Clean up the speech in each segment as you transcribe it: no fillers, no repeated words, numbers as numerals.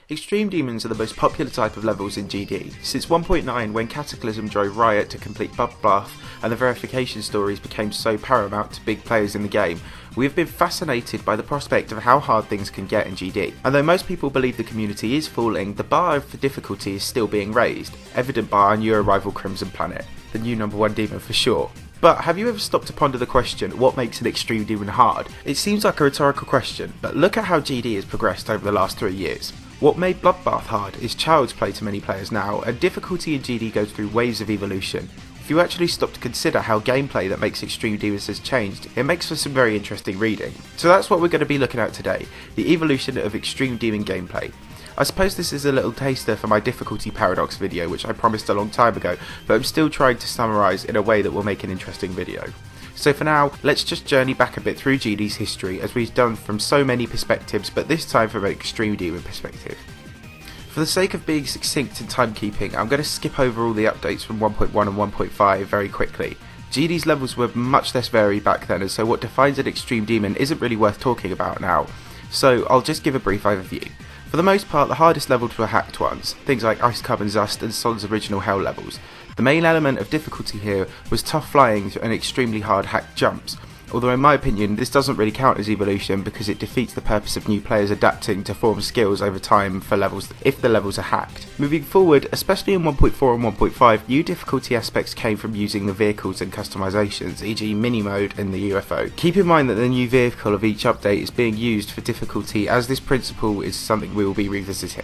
Extreme Demons are the most popular type of levels in GD. Since 1.9, when Cataclysm drove Riot to complete Bubble Bath and the verification stories became so paramount to big players in the game, we have been fascinated by the prospect of how hard things can get in GD. And though most people believe the community is falling, the bar for difficulty is still being raised, evident by our newer rival Crimson Planet, the new #1 demon for sure. But have you ever stopped to ponder the question, what makes an Extreme Demon hard? It seems like a rhetorical question, but look at how GD has progressed over the last 3 years. What made Bloodbath hard is child's play to many players now, and difficulty in GD goes through waves of evolution. If you actually stop to consider how gameplay that makes Extreme Demons has changed, it makes for some very interesting reading. So that's what we're going to be looking at today, the evolution of Extreme Demon gameplay. I suppose this is a little taster for my difficulty paradox video, which I promised a long time ago, but I'm still trying to summarise in a way that will make an interesting video. So for now, let's just journey back a bit through GD's history, as we've done from so many perspectives, but this time from an Extreme Demon perspective. For the sake of being succinct in timekeeping, I'm going to skip over all the updates from 1.1 and 1.5 very quickly. GD's levels were much less varied back then, and so what defines an Extreme Demon isn't really worth talking about now, so I'll just give a brief overview. For the most part, the hardest levels were hacked ones, things like Ice Carbon Zust and Son's original Hell levels. The main element of difficulty here was tough flying and extremely hard hacked jumps, although in my opinion this doesn't really count as evolution because it defeats the purpose of new players adapting to form skills over time for levels if the levels are hacked. Moving forward, especially in 1.4 and 1.5, new difficulty aspects came from using the vehicles and customizations, e.g. mini mode and the UFO. Keep in mind that the new vehicle of each update is being used for difficulty, as this principle is something we will be revisiting.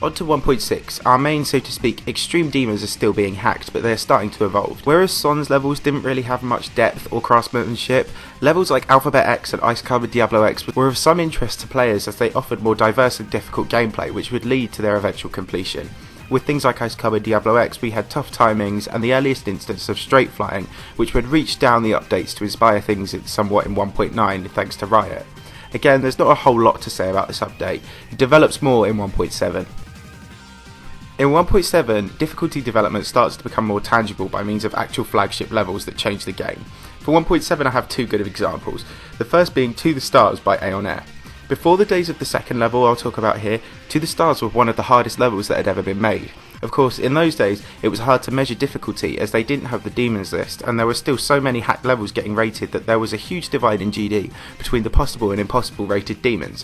On to 1.6, our main, so to speak, Extreme Demons are still being hacked, but they are starting to evolve. Whereas Son's levels didn't really have much depth or craftsmanship, levels like Alphabet X and Ice Carbon Diablo X were of some interest to players as they offered more diverse and difficult gameplay, which would lead to their eventual completion. With things like Ice Carbon Diablo X, we had tough timings and the earliest instance of straight flying, which would reach down the updates to inspire things somewhat in 1.9 thanks to Riot. Again, there's not a whole lot to say about this update, it develops more in 1.7. In 1.7, difficulty development starts to become more tangible by means of actual flagship levels that change the game. For 1.7 I have two good examples, the first being To the Stars by Aeon Air. Before the days of the second level I'll talk about here, To the Stars were one of the hardest levels that had ever been made. Of course, in those days it was hard to measure difficulty as they didn't have the demons list, and there were still so many hacked levels getting rated that there was a huge divide in GD between the possible and impossible rated demons.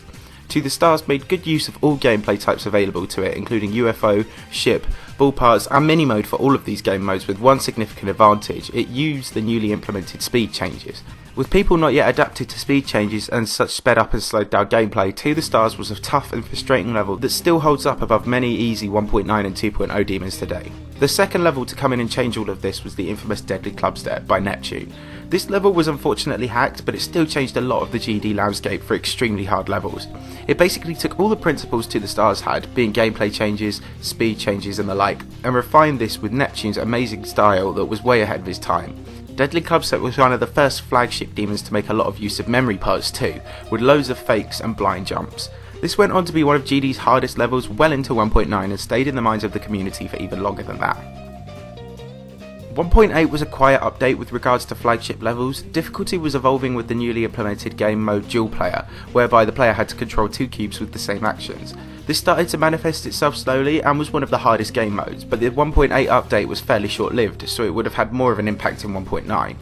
To the Stars made good use of all gameplay types available to it, including UFO, ship, ball parts and mini mode for all of these game modes, with one significant advantage: it used the newly implemented speed changes. With people not yet adapted to speed changes and such sped up and slowed down gameplay, To the Stars was a tough and frustrating level that still holds up above many easy 1.9 and 2.0 demons today. The second level to come in and change all of this was the infamous Deadly Clubstep by Neptune. This level was unfortunately hacked, but it still changed a lot of the GD landscape for extremely hard levels. It basically took all the principles To the Stars had, being gameplay changes, speed changes and the like, and refined this with Neptune's amazing style that was way ahead of his time. Deadly Clubstep was one of the first flagship demons to make a lot of use of memory parts too, with loads of fakes and blind jumps. This went on to be one of GD's hardest levels well into 1.9 and stayed in the minds of the community for even longer than that. 1.8 was a quiet update with regards to flagship levels. Difficulty was evolving with the newly implemented game mode Dual Player, whereby the player had to control two cubes with the same actions. This started to manifest itself slowly and was one of the hardest game modes, but the 1.8 update was fairly short-lived, so it would have had more of an impact in 1.9.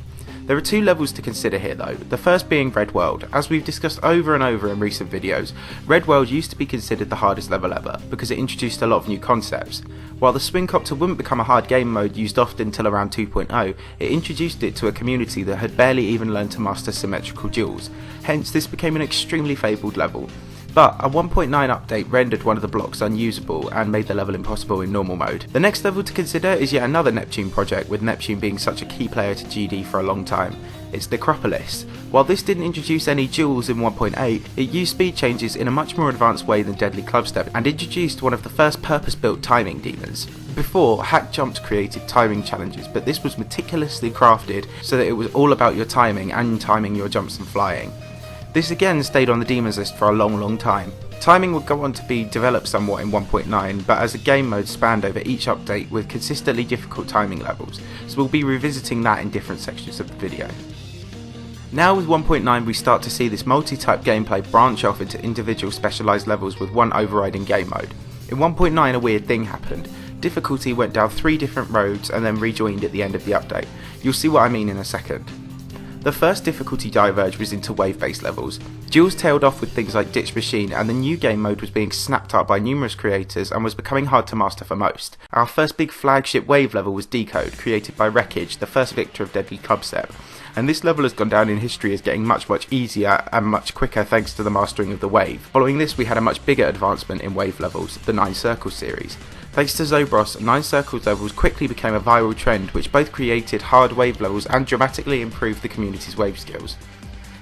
There are two levels to consider here though, the first being Red World. As we've discussed over and over in recent videos, Red World used to be considered the hardest level ever, because it introduced a lot of new concepts. While the Swing Copter wouldn't become a hard game mode used often until around 2.0, it introduced it to a community that had barely even learned to master symmetrical duels, hence this became an extremely fabled level. But a 1.9 update rendered one of the blocks unusable and made the level impossible in normal mode. The next level to consider is yet another Neptune project, with Neptune being such a key player to GD for a long time. It's Necropolis. While this didn't introduce any duels in 1.8, it used speed changes in a much more advanced way than Deadly Clubstep and introduced one of the first purpose-built timing demons. Before, hack jumps created timing challenges, but this was meticulously crafted so that it was all about your timing and timing your jumps and flying. This again stayed on the demons list for a long time. Timing would go on to be developed somewhat in 1.9, but as a game mode spanned over each update with consistently difficult timing levels, so we'll be revisiting that in different sections of the video. Now with 1.9 we start to see this multi-type gameplay branch off into individual specialised levels with one overriding game mode. In 1.9 a weird thing happened. Difficulty went down 3 different roads and then rejoined at the end of the update. You'll see what I mean in a second. The first difficulty diverge was into wave-based levels. Duels tailed off with things like Ditch Machine, and the new game mode was being snapped up by numerous creators and was becoming hard to master for most. Our first big flagship wave level was Decode, created by Wreckage, the first victor of Deadly Clubstep. And this level has gone down in history as getting much easier and much quicker thanks to the mastering of the wave. Following this we had a much bigger advancement in wave levels, the 9 Circles series. Thanks to Zobros, 9 Circles levels quickly became a viral trend which both created hard wave levels and dramatically improved the community's wave skills.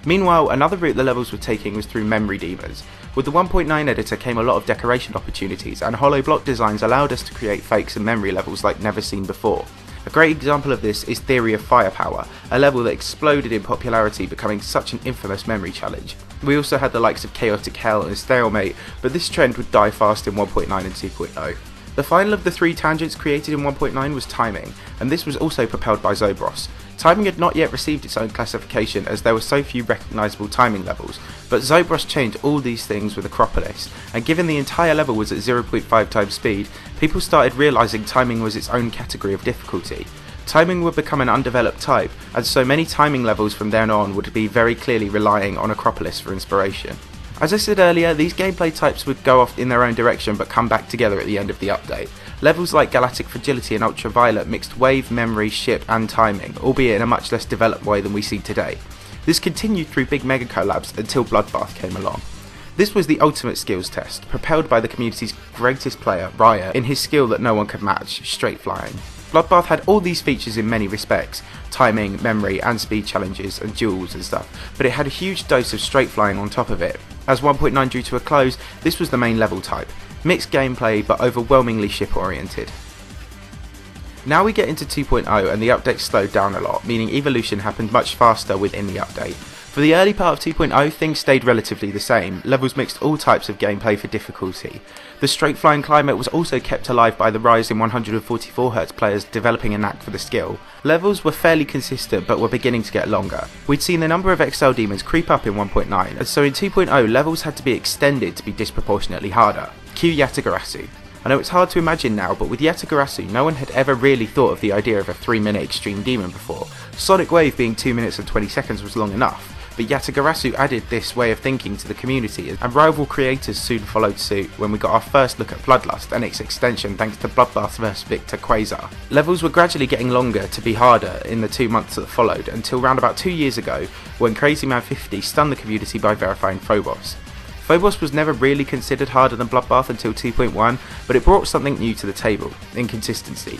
Meanwhile, another route the levels were taking was through memory demons. With the 1.9 editor came a lot of decoration opportunities, and hollow block designs allowed us to create fakes and memory levels like never seen before. A great example of this is Theory of Firepower, a level that exploded in popularity, becoming such an infamous memory challenge. We also had the likes of Chaotic Hell and Stalemate, but this trend would die fast in 1.9 and 2.0. The final of the 3 tangents created in 1.9 was timing, and this was also propelled by Zobros. Timing had not yet received its own classification as there were so few recognisable timing levels, but Zobros changed all these things with Acropolis, and given the entire level was at 0.5 times speed, people started realising timing was its own category of difficulty. Timing would become an undeveloped type, and so many timing levels from then on would be very clearly relying on Acropolis for inspiration. As I said earlier, these gameplay types would go off in their own direction but come back together at the end of the update. Levels like Galactic Fragility and Ultraviolet mixed wave, memory, ship and timing, albeit in a much less developed way than we see today. This continued through big mega collabs until Bloodbath came along. This was the ultimate skills test, propelled by the community's greatest player, Riot, in his skill that no one could match, straight flying. Bloodbath had all these features in many respects, timing, memory and speed challenges and duels and stuff, but it had a huge dose of straight flying on top of it. As 1.9 drew to a close, this was the main level type. Mixed gameplay but overwhelmingly ship oriented. Now we get into 2.0 and the update slowed down a lot, meaning evolution happened much faster within the update. For the early part of 2.0 things stayed relatively the same, levels mixed all types of gameplay for difficulty. The straight flying climate was also kept alive by the rise in 144Hz players developing a knack for the skill. Levels were fairly consistent but were beginning to get longer. We'd seen the number of XL demons creep up in 1.9, and so in 2.0 levels had to be extended to be disproportionately harder. Cue Yatagarasu. I know it's hard to imagine now, but with Yatagarasu no one had ever really thought of the idea of a 3-minute extreme demon before. Sonic Wave being 2 minutes and 20 seconds was long enough. But Yatagarasu added this way of thinking to the community, and rival creators soon followed suit when we got our first look at Bloodlust and its extension thanks to Bloodbath vs Victor Quasar. Levels were gradually getting longer to be harder in the 2 months that followed, until round about 2 years ago when Crazy Man 50 stunned the community by verifying Phobos. Phobos was never really considered harder than Bloodbath until 2.1, but it brought something new to the table, inconsistency.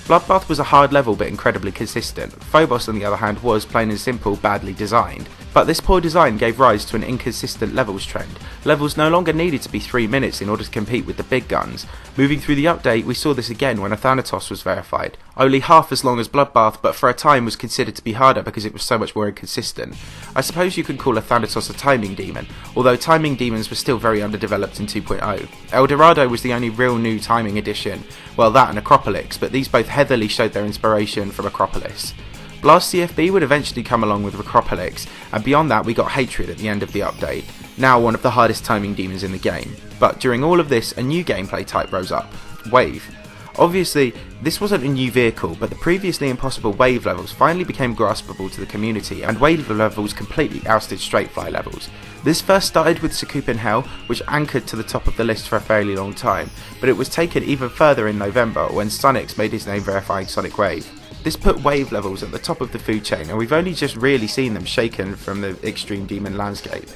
Bloodbath was a hard level but incredibly consistent. Phobos on the other hand was, plain and simple, badly designed. But this poor design gave rise to an inconsistent levels trend. Levels no longer needed to be 3 minutes in order to compete with the big guns. Moving through the update we saw this again when a Thanatos was verified. Only half as long as Bloodbath, but for a time was considered to be harder because it was so much more inconsistent. I suppose you could call a Thanatos a timing demon, although timing demons were still very underdeveloped in 2.0. El Dorado was the only real new timing addition, well that and Acropolis, but these both heavily showed their inspiration from Acropolis. Blast CFB would eventually come along with Acropolis, and beyond that we got Hatred at the end of the update, now one of the hardest timing demons in the game. But during all of this, a new gameplay type rose up, Wave. Obviously, this wasn't a new vehicle, but the previously impossible wave levels finally became graspable to the community, and wave levels completely ousted straight fly levels. This first started with Sakupin Hell, which anchored to the top of the list for a fairly long time, but it was taken even further in November when Sunix made his name verifying Sonic Wave. This put wave levels at the top of the food chain, and we've only just really seen them shaken from the extreme demon landscape.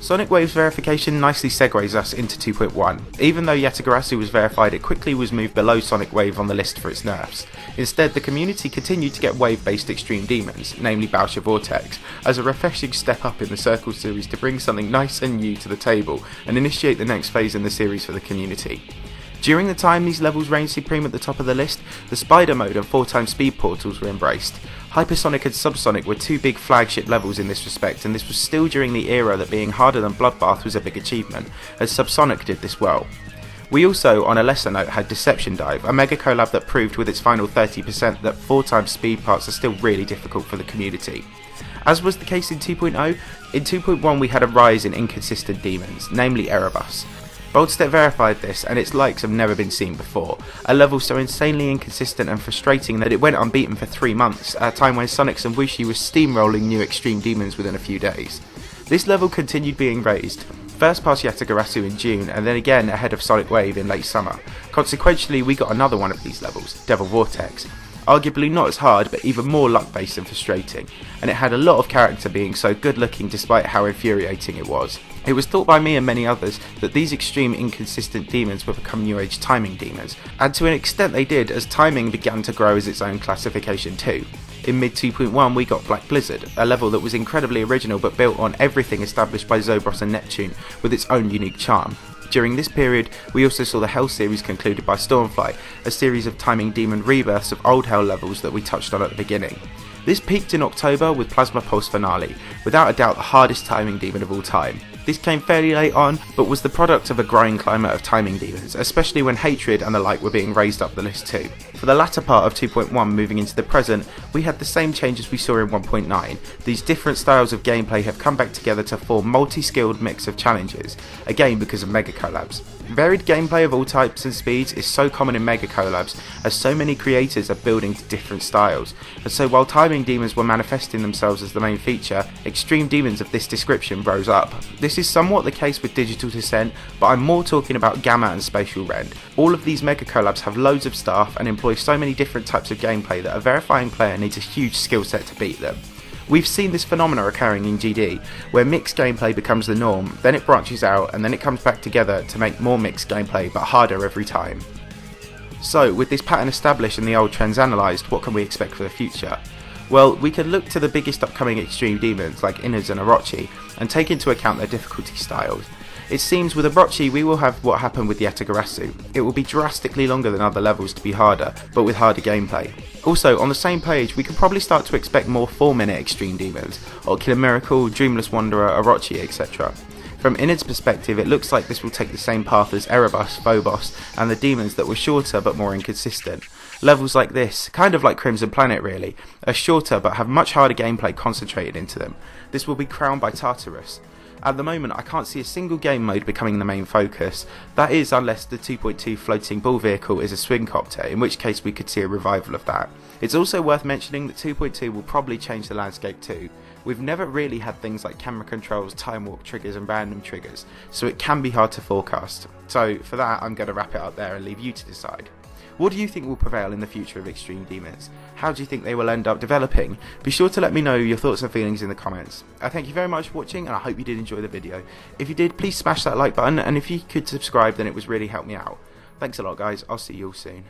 Sonic Wave's verification nicely segues us into 2.1. Even though Yatagarasu was verified, it quickly was moved below Sonic Wave on the list for its nerfs. Instead, the community continued to get wave-based extreme demons, namely Bowser Vortex, as a refreshing step up in the Circle series to bring something nice and new to the table and initiate the next phase in the series for the community. During the time these levels reigned supreme at the top of the list, the Spider Mode and 4x speed portals were embraced. Hypersonic and Subsonic were two big flagship levels in this respect, and this was still during the era that being harder than Bloodbath was a big achievement, as Subsonic did this well. We also, on a lesser note, had Deception Dive, a mega collab that proved with its final 30% that 4x speed parts are still really difficult for the community. As was the case in 2.0, in 2.1 we had a rise in inconsistent demons, namely Erebus. Boldstep verified this, and its likes have never been seen before, a level so insanely inconsistent and frustrating that it went unbeaten for 3 months, at a time when Sonics and Wushi was steamrolling new extreme demons within a few days. This level continued being raised, first past Yatagarasu in June, and then again ahead of Sonic Wave in late summer. Consequentially, we got another one of these levels, Devil Vortex. Arguably not as hard, but even more luck-based and frustrating, and it had a lot of character being so good-looking despite how infuriating it was. It was thought by me and many others that these extreme inconsistent demons would become New Age timing demons, and to an extent they did, as timing began to grow as its own classification too. In mid 2.1 we got Black Blizzard, a level that was incredibly original but built on everything established by Zobros and Neptune with its own unique charm. During this period, we also saw the Hell series concluded by Stormfly, a series of timing demon rebirths of old Hell levels that we touched on at the beginning. This peaked in October with Plasma Pulse Finale, without a doubt the hardest timing demon of all time. This came fairly late on, but was the product of a growing climate of timing demons, especially when Hatred and the like were being raised up the list too. For the latter part of 2.1 moving into the present, we had the same changes we saw in 1.9. These different styles of gameplay have come back together to form multi-skilled mix of challenges, again because of mega collabs. Varied gameplay of all types and speeds is so common in mega collabs, as so many creators are building to different styles, and so while timing demons were manifesting themselves as the main feature, extreme demons of this description rose up. This is somewhat the case with Digital Descent, but I'm more talking about Gamma and Spatial Rend. All of these mega collabs have loads of staff and employ so many different types of gameplay that a verifying player needs a huge skill set to beat them. We've seen this phenomena occurring in GD, where mixed gameplay becomes the norm, then it branches out, and then it comes back together to make more mixed gameplay, but harder every time. So, with this pattern established and the old trends analysed, what can we expect for the future? Well, we could look to the biggest upcoming extreme demons like Innards and Orochi, and take into account their difficulty styles. It seems with Orochi we will have what happened with Yatagarasu. It will be drastically longer than other levels to be harder, but with harder gameplay. Also, on the same page, we can probably start to expect more 4-minute extreme demons, Ocular Miracle, Dreamless Wanderer, Orochi, etc. From Innards' perspective, it looks like this will take the same path as Erebus, Phobos, and the demons that were shorter but more inconsistent. Levels like this, kind of like Crimson Planet really, are shorter but have much harder gameplay concentrated into them. This will be crowned by Tartarus. At the moment I can't see a single game mode becoming the main focus, that is unless the 2.2 floating ball vehicle is a swing copter, in which case we could see a revival of that. It's also worth mentioning that 2.2 will probably change the landscape too. We've never really had things like camera controls, time warp triggers and random triggers, so it can be hard to forecast. So for that I'm going to wrap it up there and leave you to decide. What do you think will prevail in the future of extreme demons? How do you think they will end up developing? Be sure to let me know your thoughts and feelings in the comments. I thank you very much for watching and I hope you did enjoy the video. If you did, please smash that like button, and if you could subscribe then it would really help me out. Thanks a lot guys, I'll see you all soon.